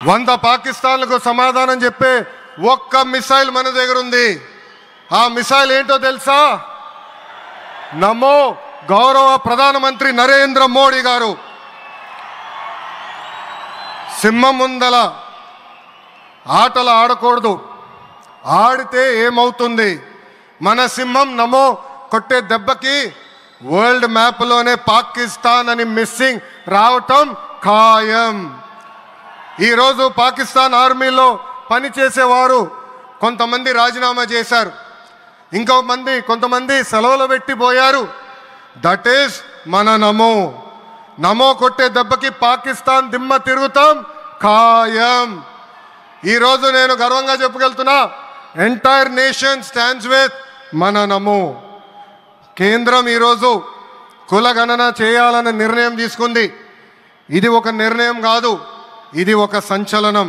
100 పాకిస్తాన్లకు సమాధానం చెప్పే ఒక్క మిసైల్ మన దగ్గర ఉంది. ఆ మిసైల్ ఏంటో తెలుసా? నమో గౌరవ ప్రధానమంత్రి నరేంద్ర మోడీ గారు. సింహం ముందల ఆటలు ఆడకూడదు, ఆడితే ఏమవుతుంది? మన సింహం నమో కొట్టే దెబ్బకి వరల్డ్ మ్యాప్లోనే పాకిస్తాన్ అని మిస్సింగ్ రావటం ఖాయం. ఈరోజు పాకిస్తాన్ ఆర్మీలో పనిచేసేవారు కొంతమంది రాజీనామా చేశారు, కొంతమంది సెలవులు పెట్టిపోయారు. దట్ ఈస్ మన నమో. నమో కొట్టే దెబ్బకి పాకిస్తాన్ దిమ్మ తిరుగుతాం ఖాయం. ఈరోజు నేను గర్వంగా చెప్పగలుగుతున్నా, ఎంటైర్ నేషన్ స్టాండ్స్ విత్ మన నమో. కేంద్రం ఈరోజు కులగణన చేయాలనే నిర్ణయం తీసుకుంది. ఇది ఒక నిర్ణయం కాదు, ఇది ఒక సంచలనం.